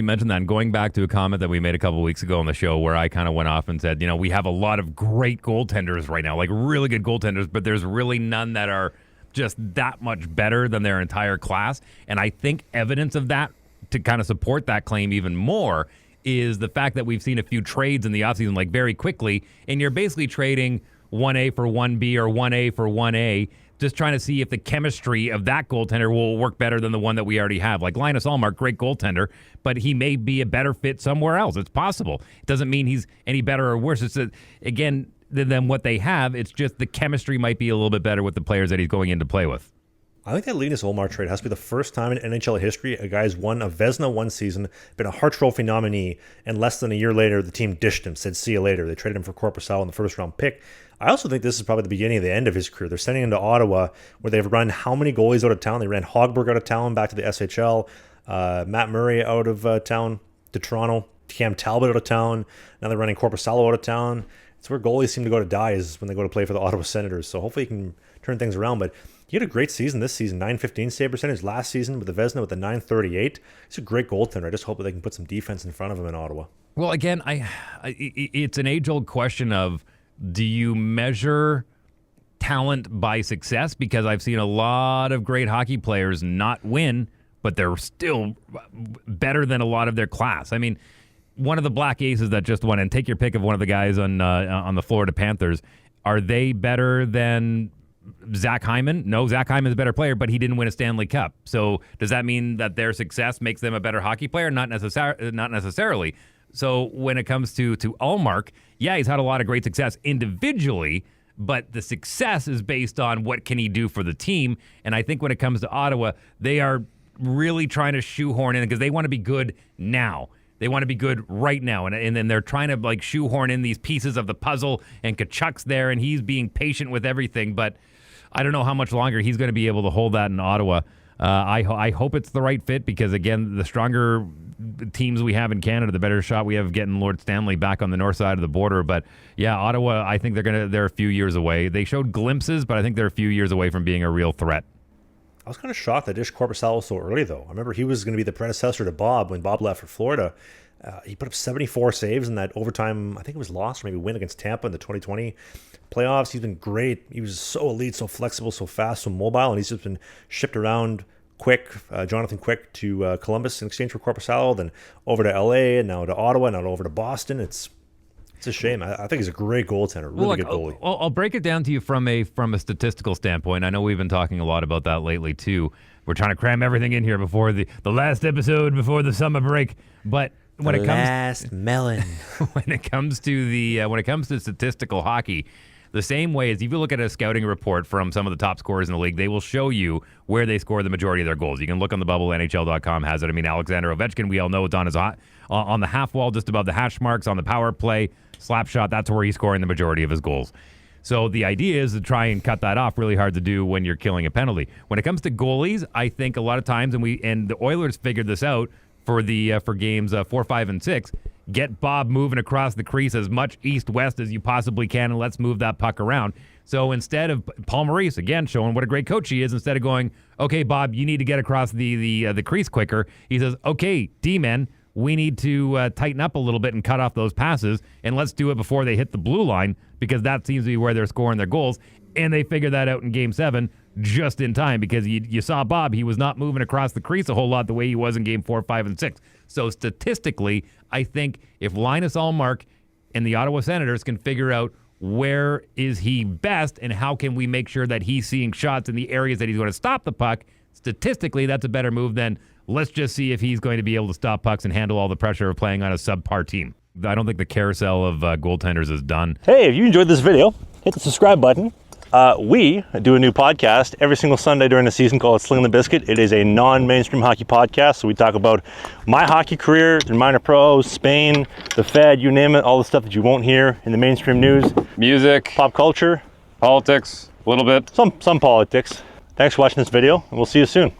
You mentioned that, and going back to a comment that we made a couple weeks ago on the show where I kind of went off and said, we have a lot of great goaltenders right now, like really good goaltenders, but there's really none that are just that much better than their entire class. And I think evidence of that, to kind of support that claim even more, is the fact that we've seen a few trades in the offseason, like very quickly, and you're basically trading 1A for 1B or 1A for 1A, just trying to see if the chemistry of that goaltender will work better than the one that we already have. Like Linus Ullmark, great goaltender, but he may be a better fit somewhere else. It's possible. It doesn't mean he's any better or worse. It's again, than what they have. It's just the chemistry might be a little bit better with the players that he's going in to play with. I think that Linus Ullmark trade has to be the first time in NHL history a guy's won a Vezina one season, been a Hart Trophy nominee, and less than a year later, the team dished him, said, see you later. They traded him for Korpisalo in the first-round pick. I also think this is probably the beginning of the end of his career. They're sending him to Ottawa, where they've run how many goalies out of town? They ran Hogberg out of town back to the SHL, Matt Murray out of town to Toronto, Cam Talbot out of town. Now they're running Korpisalo out of town. It's where goalies seem to go to die, is when they go to play for the Ottawa Senators. So hopefully he can turn things around. But he had a great season this season, .915 save percentage. Last season with the Vezina with the .938. He's a great goaltender. I just hope that they can put some defense in front of him in Ottawa. Well, again, it's an age-old question of, do you measure talent by success? Because I've seen a lot of great hockey players not win, but they're still better than a lot of their class. I mean, one of the Black Aces that just won, and take your pick of one of the guys on the Florida Panthers, are they better than Zach Hyman? No, Zach Hyman's a better player, but he didn't win a Stanley Cup. So does that mean that their success makes them a better hockey player? Not necessarily. So when it comes to Ullmark, yeah, he's had a lot of great success individually, but the success is based on what can he do for the team. And I think when it comes to Ottawa, they are really trying to shoehorn in, because they want to be good now. They want to be good right now. And then they're trying to like shoehorn in these pieces of the puzzle, and Kachuk's there, and he's being patient with everything. But I don't know how much longer he's going to be able to hold that in Ottawa. I hope it's the right fit, because, again, the stronger teams we have in Canada, the better shot we have of getting Lord Stanley back on the north side of the border. But, yeah, Ottawa, I think they're a few years away. They showed glimpses, but I think they're a few years away from being a real threat. I was kind of shocked that Dish Korpisalo so early, though. I remember he was going to be the predecessor to Bob when Bob left for Florida. He put up 74 saves in that overtime, I think it was lost, or maybe win against Tampa in the 2020 playoffs. He's been great. He was so elite, so flexible, so fast, so mobile, and he's just been shipped around quick. Jonathan Quick to Columbus in exchange for Korpisalo, then over to LA, and now to Ottawa, and now over to Boston. It's a shame. I think he's a great goaltender, really good goalie. I'll break it down to you from a statistical standpoint. I know we've been talking a lot about that lately too. We're trying to cram everything in here before the last episode before the summer break, but when it comes to statistical hockey, the same way as if you look at a scouting report from some of the top scorers in the league, they will show you where they score the majority of their goals. You can look on the bubble, NHL.com has it. I mean, Alexander Ovechkin, we all know it's on the half wall, just above the hash marks, on the power play, slap shot, that's where he's scoring the majority of his goals. So the idea is to try and cut that off. Really hard to do when you're killing a penalty. When it comes to goalies, I think a lot of times, and the Oilers figured this out for games 4, 5, and 6, get Bob moving across the crease as much east-west as you possibly can, and let's move that puck around. So instead of Paul Maurice, again, showing what a great coach he is, instead of going, okay, Bob, you need to get across the crease quicker, he says, okay, D-men, we need to tighten up a little bit and cut off those passes, and let's do it before they hit the blue line, because that seems to be where they're scoring their goals. And they figured that out in Game 7 just in time, because you saw Bob, he was not moving across the crease a whole lot the way he was in Game 4, 5, and 6. So statistically, I think if Linus Ullmark and the Ottawa Senators can figure out where is he best and how can we make sure that he's seeing shots in the areas that he's going to stop the puck, statistically that's a better move than let's just see if he's going to be able to stop pucks and handle all the pressure of playing on a subpar team. I don't think the carousel of goaltenders is done. Hey, if you enjoyed this video, hit the subscribe button. We do a new podcast every single Sunday during the season called Sling the Biscuit. It is a non-mainstream hockey podcast, so we talk about my hockey career, the minor pros, Spain, the Fed, you name it, all the stuff that you won't hear in the mainstream news. Music, pop culture, politics, a little bit. Some politics. Thanks for watching this video, and we'll see you soon.